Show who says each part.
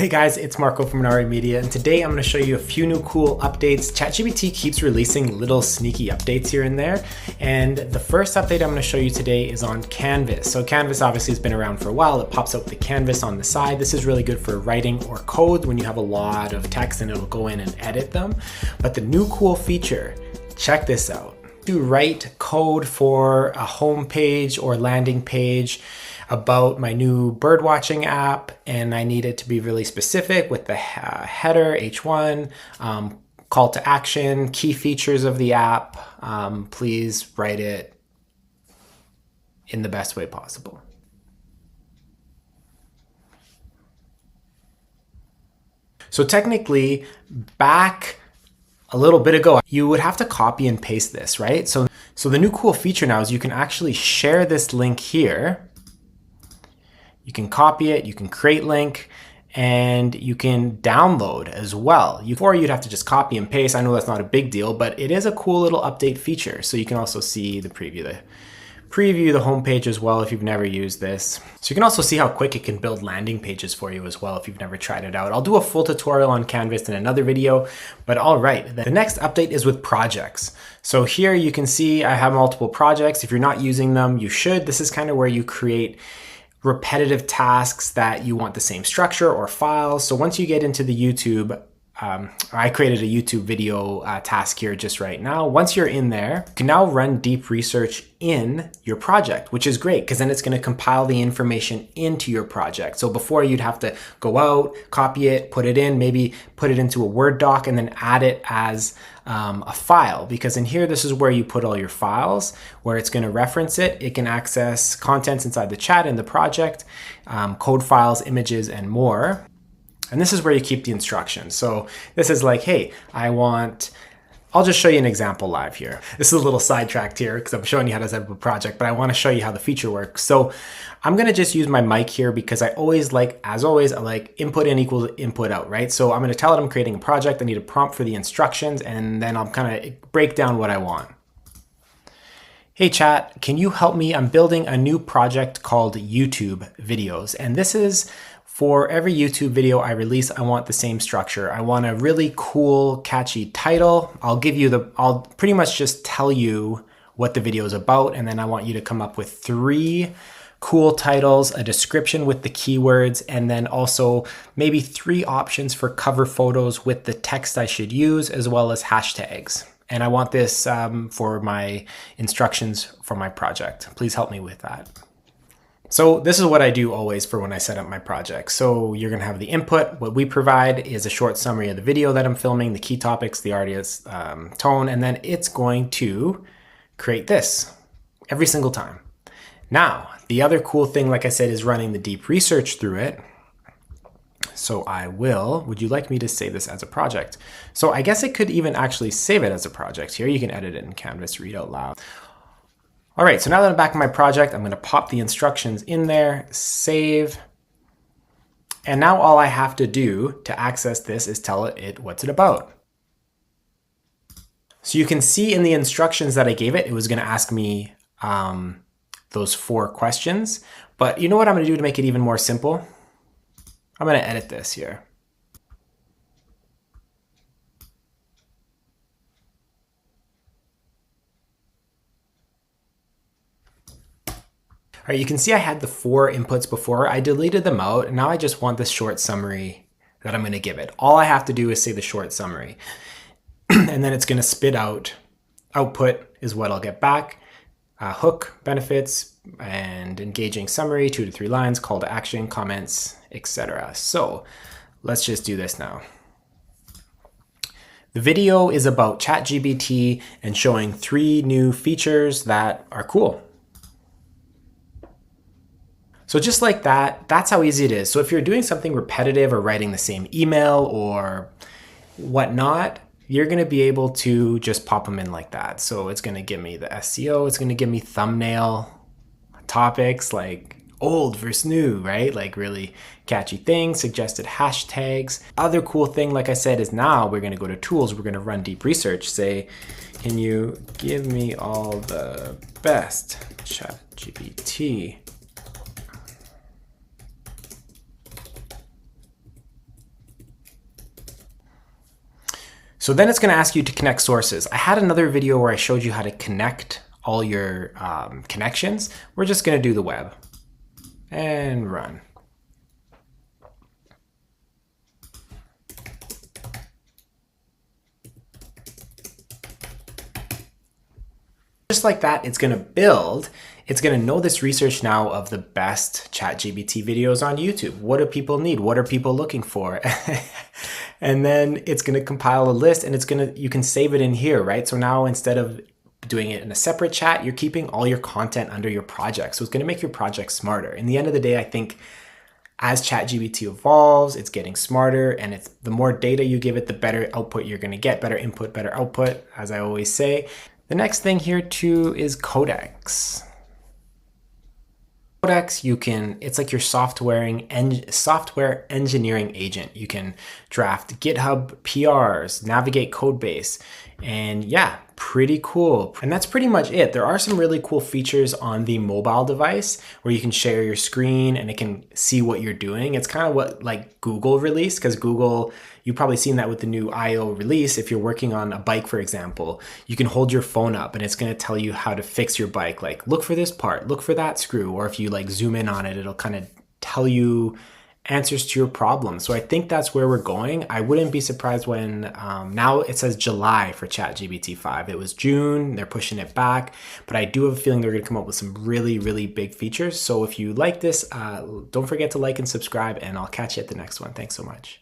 Speaker 1: Hey guys, it's Marco from Nari Media, and today I'm going to show you a few new cool updates. ChatGPT keeps releasing little sneaky updates here and there, and the first update I'm going to show you today is on Canvas. So Canvas obviously has been around for a while. It pops up with the canvas on the side. This is really good for writing or code when you have a lot of text and it'll go in and edit them. But the new cool feature, check this out. To write code for a home page or landing page about my new bird watching app, and I need it to be really specific with the header, H1, call to action, key features of the app. Please write it in the best way possible. So technically, back a little bit ago, you would have to copy and paste this, right? So the new cool feature now is you can actually share this link here. You can copy it, you can create link, and you can download as well. Before you'd have to just copy and paste. I know that's not a big deal, but it is a cool little update feature. So you can also see the preview the homepage as well if you've never used this. So you can also see how quick it can build landing pages for you as well if you've never tried it out. I'll do a full tutorial on Canvas in another video, but all right. The next update is with projects. So here you can see I have multiple projects. If you're not using them, you should. This is kind of where you create repetitive tasks that you want the same structure or files. So once you get into the YouTube, I created a YouTube video task here just right now. Once you're in there, you can now run deep research in your project, which is great because then it's going to compile the information into your project. So before you'd have to go out, copy it, put it in, maybe put it into a Word doc and then add it as a file, because in here, this is where you put all your files, where it's going to reference it. It can access contents inside the chat in the project, code files, images, and more. And this is where you keep the instructions. So this is like, hey, I'll just show you an example live here. This is a little sidetracked here because I'm showing you how to set up a project, but I want to show you how the feature works. So I'm going to just use my mic here because I always like input in equals input out, right? So I'm going to tell it I'm creating a project. I need a prompt for the instructions, and then I'll kind of break down what I want. Hey chat, can you help me? I'm building a new project called YouTube videos. And this is for every YouTube video I release, I want the same structure. I want a really cool, catchy title. I'll pretty much just tell you what the video is about, and then I want you to come up with 3 cool titles, a description with the keywords, and then also maybe 3 options for cover photos with the text I should use, as well as hashtags. And I want this for my instructions for my project. Please help me with that. So this is what I do always for when I set up my project. So you're gonna have the input. What we provide is a short summary of the video that I'm filming, the key topics, the artist, tone, and then it's going to create this every single time. Now, the other cool thing, like I said, is running the deep research through it. So would you like me to save this as a project? So I guess it could even actually save it as a project here. You can edit it in Canvas, read out loud. All right, so now that I'm back in my project, I'm going to pop the instructions in there, save. And now all I have to do to access this is tell it what's it about. So you can see in the instructions that I gave it, it was going to ask me those 4 questions. But you know what I'm going to do to make it even more simple? I'm going to edit this here. All right, you can see I had the 4 inputs before. I deleted them out, and now I just want this short summary that I'm going to give it. All I have to do is say the short summary, and then it's going to spit out. Output is what I'll get back. Hook, benefits, and engaging summary, 2 to 3 lines, call to action, comments, etc. So let's just do this now. The video is about ChatGPT and showing 3 new features that are cool. So just like that, that's how easy it is. So if you're doing something repetitive or writing the same email or whatnot, you're going to be able to just pop them in like that. So it's going to give me the SEO. It's going to give me thumbnail topics like old versus new, right? Like really catchy things, suggested hashtags. Other cool thing, like I said, is now we're going to go to tools. We're going to run deep research. Say, can you give me all the best ChatGPT So then it's going to ask you to connect sources. I had another video where I showed you how to connect all your connections. We're just going to do the web and run. Just like that, it's going to build. It's going to know this research now of the best ChatGPT videos on YouTube. What do people need? What are people looking for? And then it's going to compile a list, and you can save it in here, right? So now instead of doing it in a separate chat, you're keeping all your content under your project. So it's going to make your project smarter. In the end of the day, I think as ChatGPT evolves, it's getting smarter, and the more data you give it, the better output you're going to get. Better input, better output, as I always say. The next thing here too is Codex. Codex, it's like your software engineering agent. You can draft GitHub PRs, navigate code base, and yeah, pretty cool. And that's pretty much it. There are some really cool features on the mobile device where you can share your screen and it can see what you're doing. It's kind of what like Google released, because Google, you've probably seen that with the new I/O release. If you're working on a bike, for example, you can hold your phone up and it's going to tell you how to fix your bike. Like, look for this part, look for that screw. Or if you like zoom in on it, it'll kind of tell you answers to your problems. So I think that's where we're going. I wouldn't be surprised when now it says July for ChatGPT 5. It was June, they're pushing it back, but I do have a feeling they're going to come up with some really, really big features. So if you like this, don't forget to like and subscribe, and I'll catch you at the next one. Thanks so much.